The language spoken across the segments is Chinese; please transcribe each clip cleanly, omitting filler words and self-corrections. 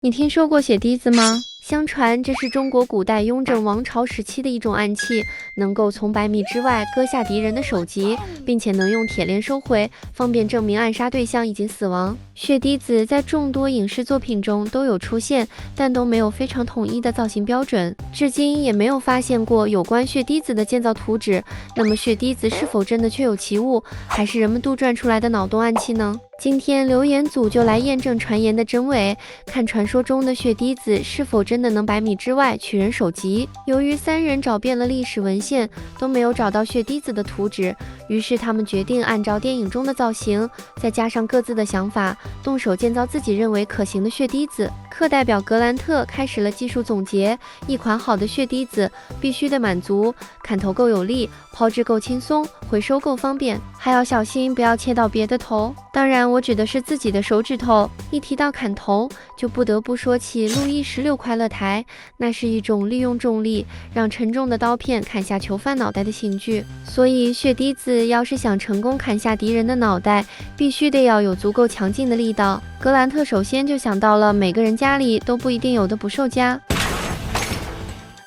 你听说过血滴子吗？相传这是中国古代雍正王朝时期的一种暗器，能够从100米之外割下敌人的首级，并且能用铁链收回，方便证明暗杀对象已经死亡。血滴子在众多影视作品中都有出现，但都没有非常统一的造型标准，至今也没有发现过有关血滴子的建造图纸。那么血滴子是否真的确有其物，还是人们杜撰出来的脑洞暗器呢？今天留言组就来验证传言的真伪，看传说中的血滴子是否真的能100米之外取人首级。由于3人找遍了历史文献，都没有找到血滴子的图纸，于是他们决定按照电影中的造型，再加上各自的想法，动手建造自己认为可行的血滴子。课代表格兰特开始了技术总结，一款好的血滴子必须得满足砍头够有力，抛掷够轻松，回收够方便，还要小心不要切到别的头。当然我指的是自己的手指头。一提到砍头，就不得不说起路易16快乐台，那是一种利用重力让沉重的刀片砍下囚犯脑袋的刑具。所以血滴子要是想成功砍下敌人的脑袋，必须得要有足够强劲的力道。格兰特首先就想到了每个人家里都不一定有的捕兽夹，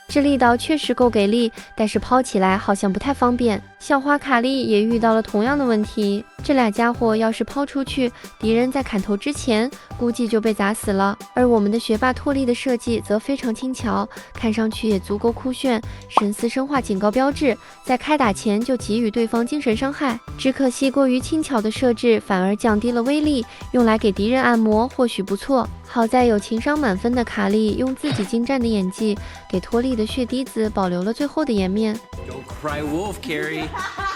这力道确实够给力，但是抛起来好像不太方便。校花卡莉也遇到了同样的问题，这俩家伙要是抛出去，敌人在砍头之前估计就被砸死了。而我们的学霸托利的设计则非常轻巧，看上去也足够酷炫，神似生化警告标志，在开打前就给予对方精神伤害。只可惜过于轻巧的设置反而降低了威力，用来给敌人按摩或许不错。好在有情商满分的卡莉用自己精湛的演技，给托利的血滴子保留了最后的颜面。Don't cry wolf, Carrie,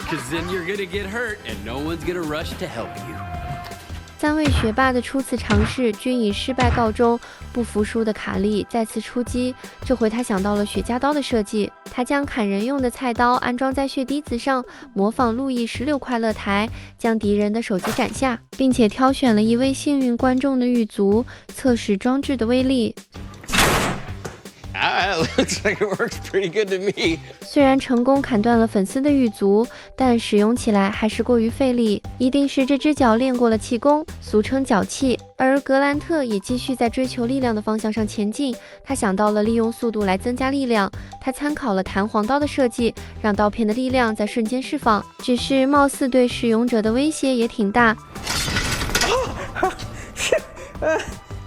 because then you're gonna get hurt and no one's gonna rush to help you. 3位学霸的初次尝试均以失败告终，不服输的卡莉再次出击，这回他想到了雪茄刀的设计，他将砍人用的菜刀安装在血滴子上，模仿路易16快乐台，将敌人的首级斩下，并且挑选了一位幸运观众的狱卒，测试装置的威力。Looks like it works pretty good to me. 虽然成功砍断了粉丝的狱卒，但使用起来还是过于费力，一定是这只脚练过了气功，俗称脚气。而格兰特也继续在追求力量的方向上前进，他想到了利用速度来增加力量，他参考了弹簧刀的设计，让刀片的力量在瞬间释放，只是貌似对使用者的威胁也挺大。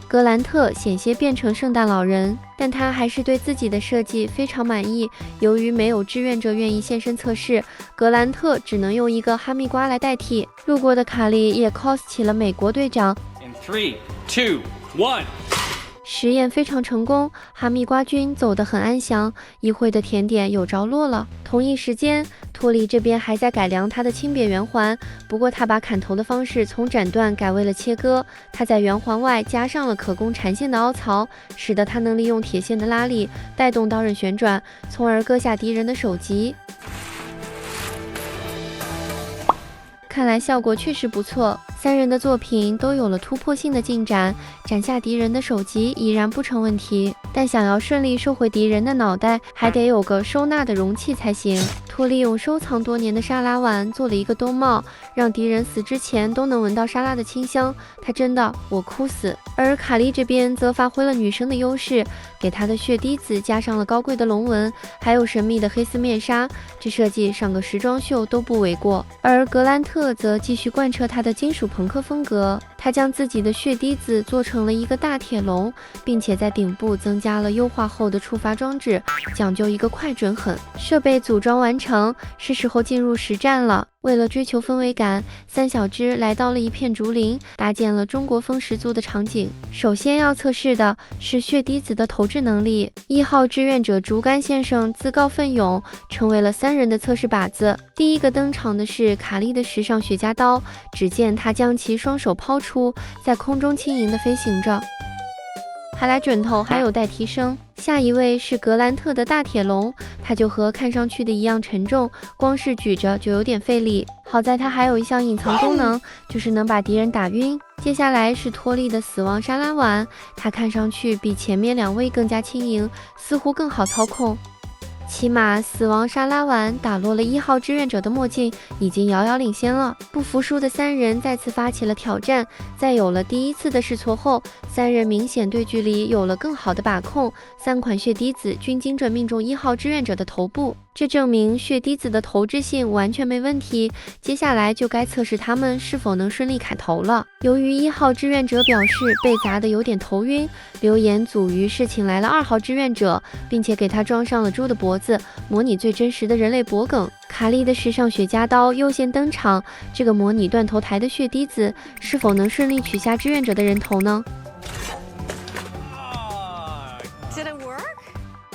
格兰特险些变成圣诞老人，但他还是对自己的设计非常满意。由于没有志愿者愿意现身测试，格兰特只能用一个哈密瓜来代替。路过的卡莉也 cos 起了美国队长。In 3, 2, 1. 实验非常成功，哈密瓜君走得很安详，一会的甜点有着落了。同一时间，托利这边还在改良他的轻扁圆环，不过他把砍头的方式从斩断改为了切割，他在圆环外加上了可供缠线的凹槽，使得他能利用铁线的拉力带动刀刃旋转，从而割下敌人的首级。看来效果确实不错，3人的作品都有了突破性的进展，斩下敌人的首级依然不成问题，但想要顺利收回敌人的脑袋，还得有个收纳的容器才行。托利用收藏多年的沙拉碗做了一个兜帽，让敌人死之前都能闻到沙拉的清香，他真的我哭死。而卡莉这边则发挥了女生的优势，给她的血滴子加上了高贵的龙纹，还有神秘的黑丝面纱，这设计上个时装秀都不为过。而格兰特则继续贯彻他的金属朋克风格，他将自己的血滴子做成了一个大铁笼，并且在顶部增加了优化后的触发装置，讲究一个快准狠。设备组装完成，是时候进入实战了。为了追求氛围感，3小只来到了一片竹林，搭建了中国风十足的场景。首先要测试的是血滴子的投掷能力。1号志愿者竹竿先生自告奋勇，成为了3人的测试靶子。第一个登场的是卡莉的时尚雪茄刀，只见他将其双手抛出，在空中轻盈地飞行着，还来准头还有待提升。下一位是格兰特的大铁笼，它就和看上去的一样沉重，光是举着就有点费力。好在它还有一项隐藏功能，就是能把敌人打晕。接下来是托利的死亡沙拉碗，它看上去比前面2位更加轻盈，似乎更好操控。起码死亡沙拉碗打落了1号志愿者的墨镜，已经遥遥领先了。不服输的三人再次发起了挑战，在有了第一次的试错后，三人明显对距离有了更好的把控，3款血滴子均精准命中1号志愿者的头部，这证明血滴子的投掷性完全没问题。接下来就该测试他们是否能顺利砍头了。由于1号志愿者表示被砸得有点头晕，留言组于是请来了2号志愿者，并且给他装上了猪的脖子，模拟最真实的人类脖梗。卡莉的时尚雪茄刀优先登场，这个模拟断头台的血滴子是否能顺利取下志愿者的人头呢？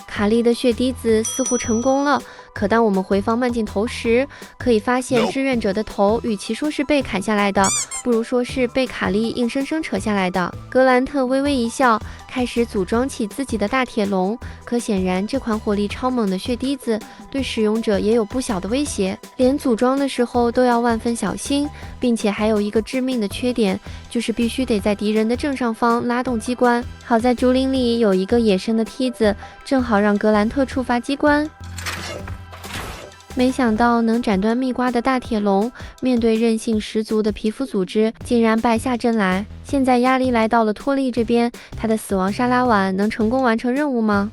卡莉的血滴子似乎成功了，可当我们回放慢镜头时，可以发现志愿者的头与其说是被砍下来的，不如说是被卡莉硬生生扯下来的。格兰特微微一笑，开始组装起自己的大铁笼，可显然这款火力超猛的血滴子对使用者也有不小的威胁，连组装的时候都要万分小心，并且还有一个致命的缺点，就是必须得在敌人的正上方拉动机关。好在竹林里有一个野生的梯子，正好让格兰特触发机关。没想到能斩断蜜瓜的大铁笼，面对韧性十足的皮肤组织，竟然败下阵来。现在压力来到了托利这边，他的死亡沙拉碗能成功完成任务吗？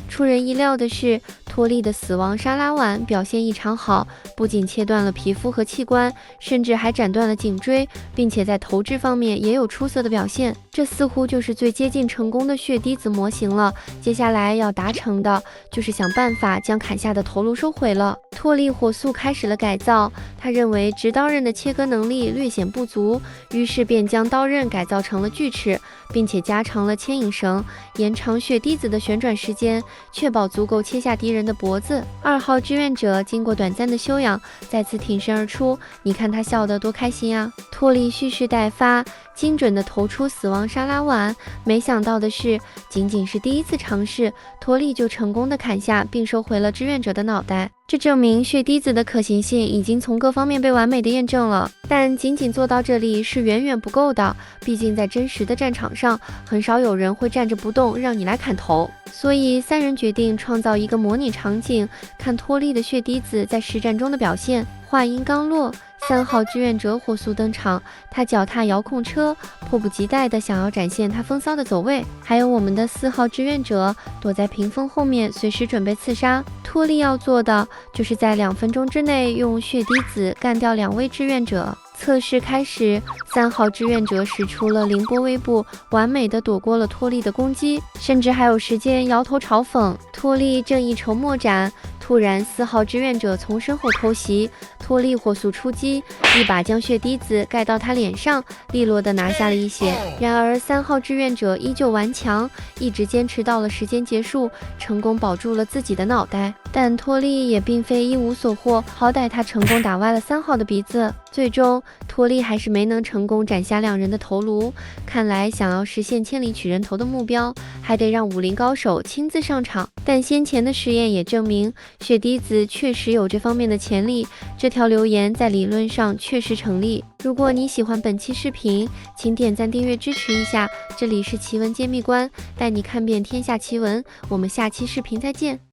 出人意料的是，托利的死亡沙拉碗表现异常好，不仅切断了皮肤和器官，甚至还斩断了颈椎，并且在投掷方面也有出色的表现。这似乎就是最接近成功的血滴子模型了。接下来要达成的就是想办法将砍下的头颅收回了。托利火速开始了改造，他认为直刀刃的切割能力略显不足，于是便将刀刃改造成了锯齿，并且加长了牵引绳，延长血滴子的旋转时间，确保足够切下敌人的脖子。2号志愿者经过短暂的休养，再次挺身而出，你看他笑得多开心啊！托利蓄势待发，精准地投出死亡沙拉碗。没想到的是，仅仅是第一次尝试，托利就成功地砍下并收回了志愿者的脑袋。这证明血滴子的可行性已经从各方面被完美的验证了，但仅仅做到这里是远远不够的。毕竟在真实的战场上，很少有人会站着不动让你来砍头，所以三人决定创造一个模拟场景，看托利的血滴子在实战中的表现。话音刚落，3号志愿者火速登场，他脚踏遥控车，迫不及待地想要展现他风骚的走位。还有我们的4号志愿者躲在屏风后面，随时准备刺杀。托利要做的就是在2分钟之内用血滴子干掉2位志愿者。测试开始，3号志愿者使出了凌波微步，完美的躲过了托利的攻击，甚至还有时间摇头嘲讽。托利正一筹莫展，突然4号志愿者从身后偷袭，托利火速出击，一把将血滴子盖到他脸上，利落的拿下了一血。然而3号志愿者依旧顽强，一直坚持到了时间结束，成功保住了自己的脑袋。但托利也并非一无所获，好歹他成功打歪了3号的鼻子。最终托利还是没能成功斩下2人的头颅，看来想要实现千里取人头的目标，还得让武林高手亲自上场。但先前的实验也证明，血滴子确实有这方面的潜力，这条留言在理论上确实成立。如果你喜欢本期视频，请点赞订阅支持一下。这里是奇闻揭秘官，带你看遍天下奇闻，我们下期视频再见。